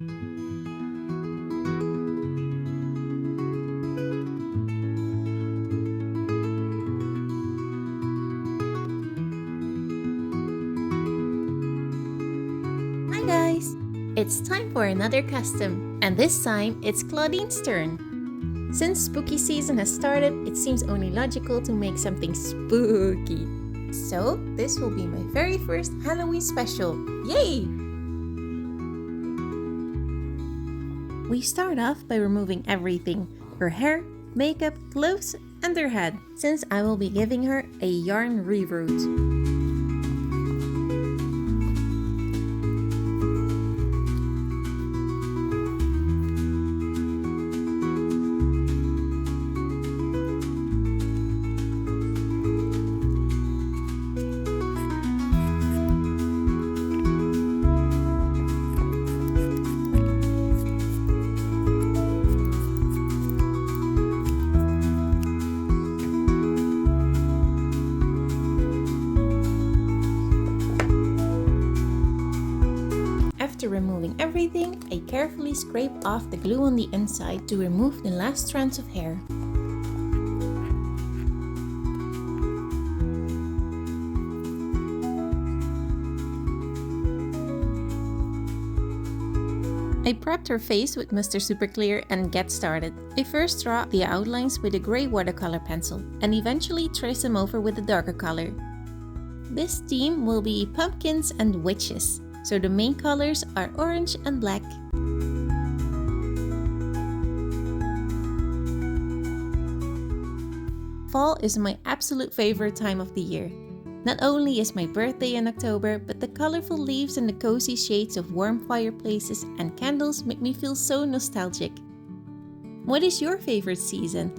Hi guys! It's time for another custom, and this time it's Clawdeen's turn. Since spooky season has started, it seems only logical to make something spooky. So, this will be my very first Halloween special. Yay! We start off by removing everything: her hair, makeup, clothes, and her head, since I will be giving her a yarn reroot. After removing everything, I carefully scrape off the glue on the inside to remove the last strands of hair. I prepped her face with Mr. Super Clear and get started. I first draw the outlines with a grey watercolor pencil and eventually trace them over with a darker color. This theme will be pumpkins and witches, so the main colors are orange and black. Fall is my absolute favorite time of the year. Not only is my birthday in October, but the colorful leaves and the cozy shades of warm fireplaces and candles make me feel so nostalgic. What is your favorite season?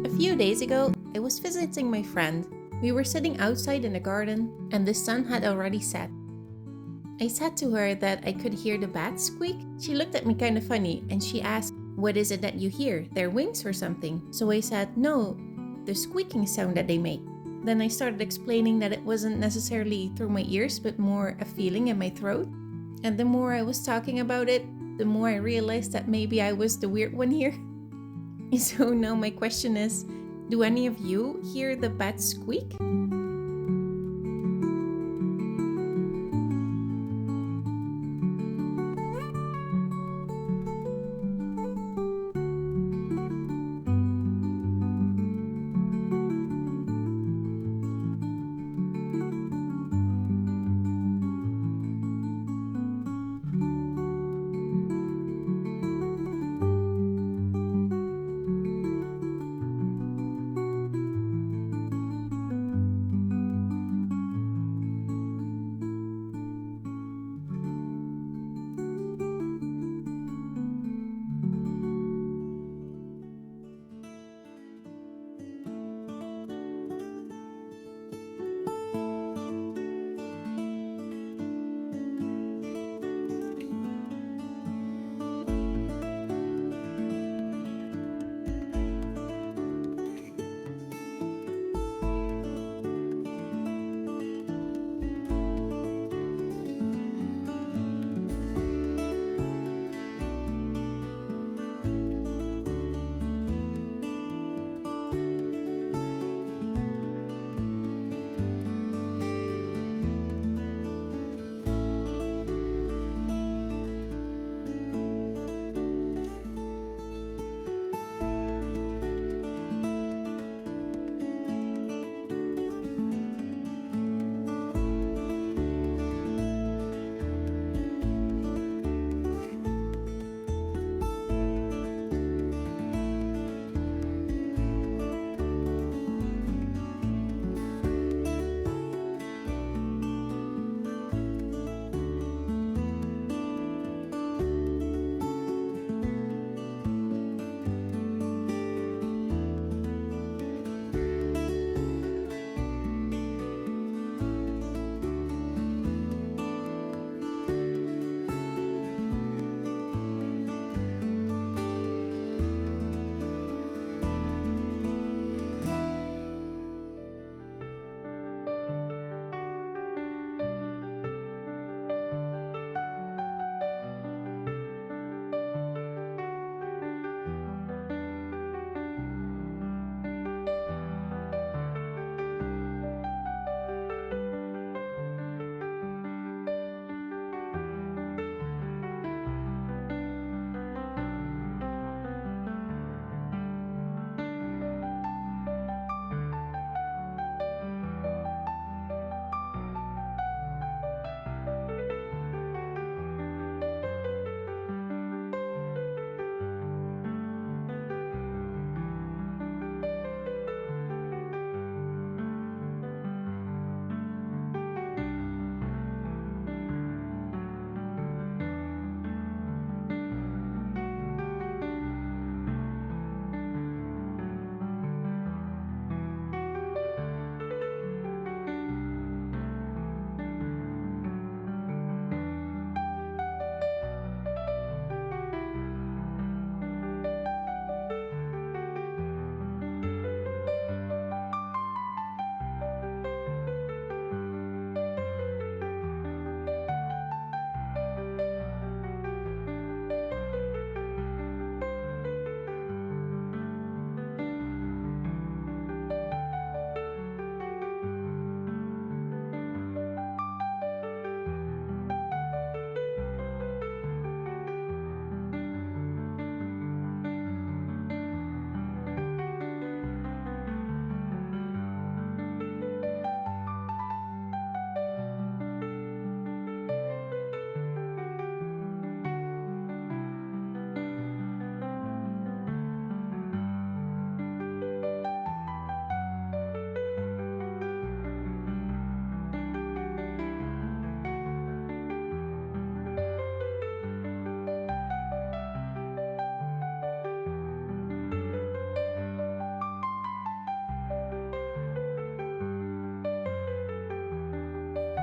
A few days ago, I was visiting my friend. We were sitting outside in the garden, and the sun had already set. I said to her that I could hear the bats squeak. She looked at me kind of funny and she asked, "What is it that you hear? Their wings or something?" So I said, "No, the squeaking sound that they make." Then I started explaining that it wasn't necessarily through my ears, but more a feeling in my throat. And the more I was talking about it, the more I realized that maybe I was the weird one here. So now my question is, do any of you hear the bats squeak?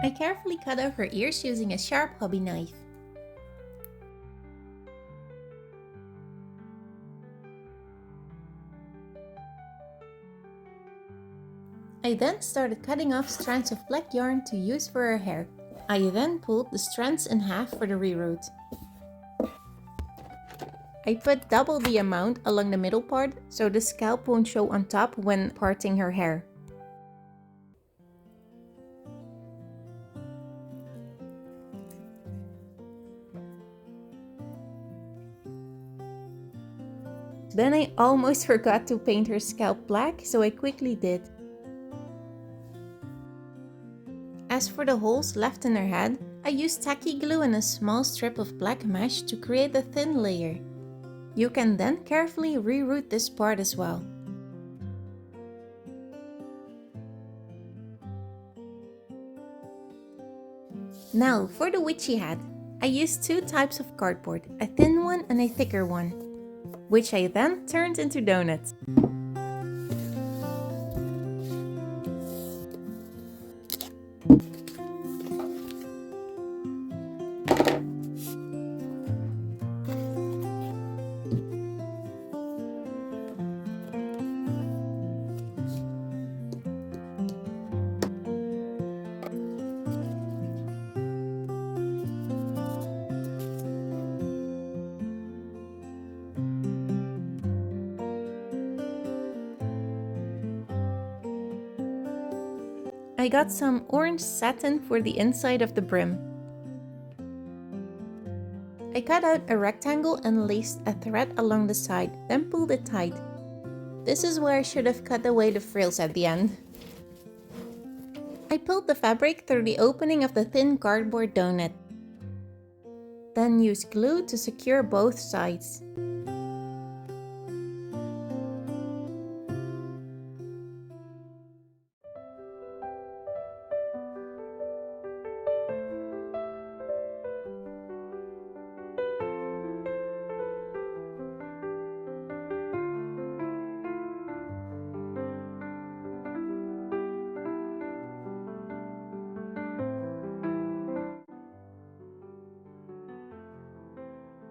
I carefully cut out her ears using a sharp hobby knife. I then started cutting off strands of black yarn to use for her hair. I then pulled the strands in half for the reroot. I put double the amount along the middle part so the scalp won't show on top when parting her hair. Then I almost forgot to paint her scalp black, so I quickly did. As for the holes left in her head, I used tacky glue and a small strip of black mesh to create a thin layer. You can then carefully reroot this part as well. Now for the witchy hat. I used two types of cardboard, a thin one and a thicker one, which I then turned into donuts. I got some orange satin for the inside of the brim. I cut out a rectangle and laced a thread along the side, then pulled it tight. This is where I should have cut away the frills at the end. I pulled the fabric through the opening of the thin cardboard donut. Then used glue to secure both sides.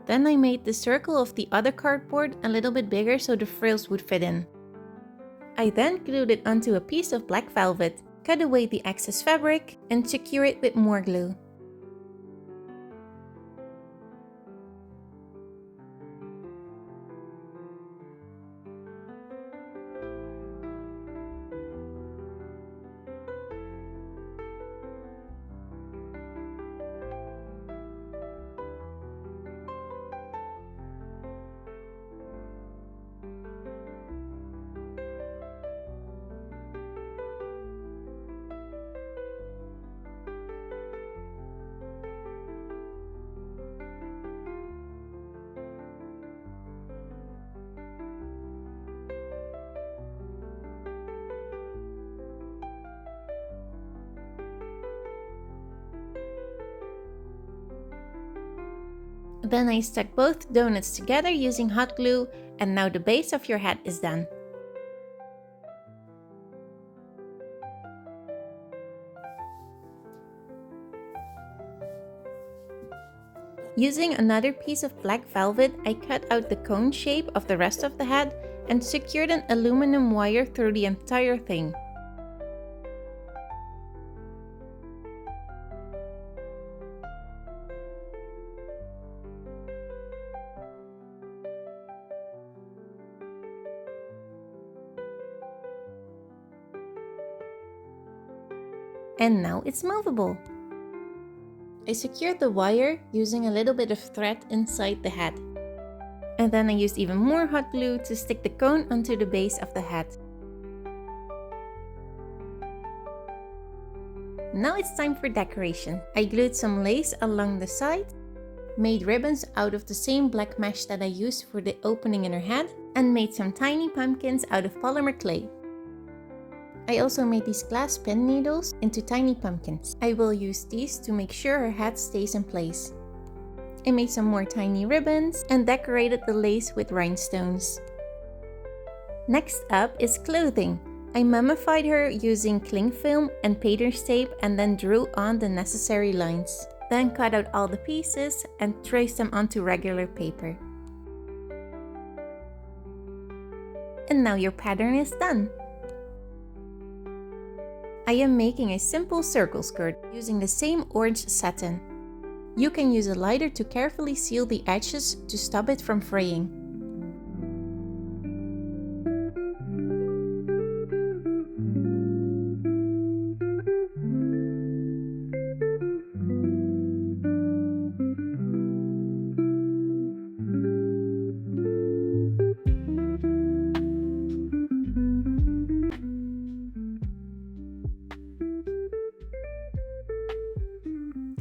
Then I made the circle of the other cardboard a little bit bigger so the frills would fit in. I then glued it onto a piece of black velvet, cut away the excess fabric, and secure it with more glue. Then I stuck both donuts together using hot glue, and now the base of your hat is done. Using another piece of black velvet, I cut out the cone shape of the rest of the hat and secured an aluminum wire through the entire thing. And now it's movable. I secured the wire using a little bit of thread inside the hat. And then I used even more hot glue to stick the cone onto the base of the hat. Now it's time for decoration. I glued some lace along the side, made ribbons out of the same black mesh that I used for the opening in her head, and made some tiny pumpkins out of polymer clay. I also made these glass pin needles into tiny pumpkins. I will use these to make sure her hat stays in place. I made some more tiny ribbons and decorated the lace with rhinestones. Next up is clothing. I mummified her using cling film and painter's tape and then drew on the necessary lines. Then cut out all the pieces and traced them onto regular paper. And now your pattern is done! I am making a simple circle skirt using the same orange satin. You can use a lighter to carefully seal the edges to stop it from fraying.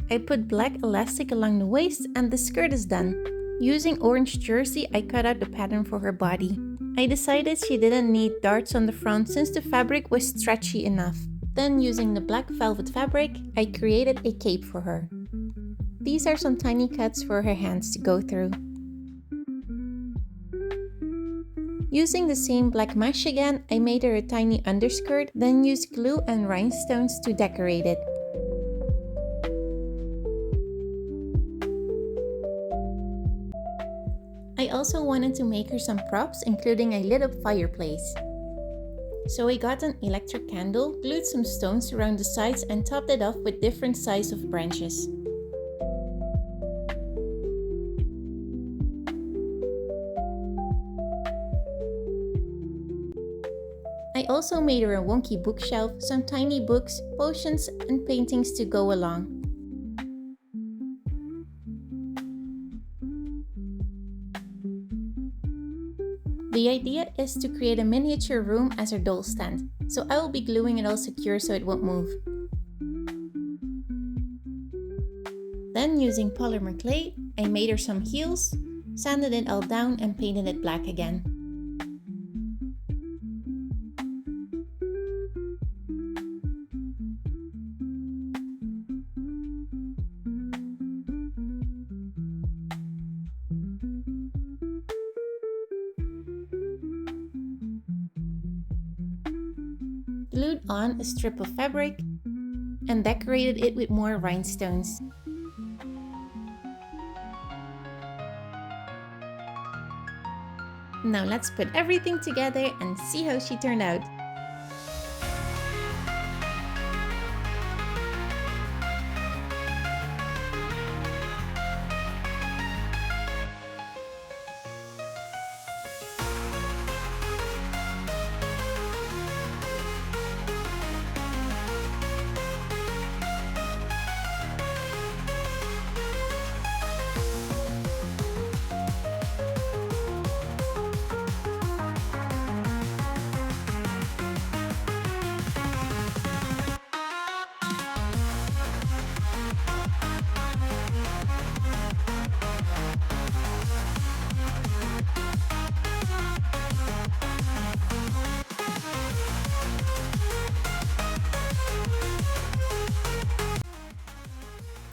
I put black elastic along the waist and the skirt is done. Using orange jersey, I cut out the pattern for her body. I decided she didn't need darts on the front since the fabric was stretchy enough. Then using the black velvet fabric, I created a cape for her. These are some tiny cuts for her hands to go through. Using the same black mesh again, I made her a tiny underskirt, then used glue and rhinestones to decorate it. I also wanted to make her some props, including a lit up fireplace. So I got an electric candle, glued some stones around the sides and topped it off with different sizes of branches. I also made her a wonky bookshelf, some tiny books, potions and paintings to go along. The idea is to create a miniature room as her doll stand, so I will be gluing it all secure so it won't move. Then using polymer clay, I made her some heels, sanded it all down and painted it black again. Glued on a strip of fabric and decorated it with more rhinestones. Now let's put everything together and see how she turned out.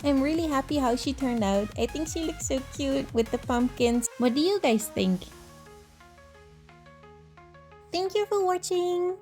I'm really happy how she turned out. I think she looks so cute with the pumpkins. What do you guys think? Thank you for watching!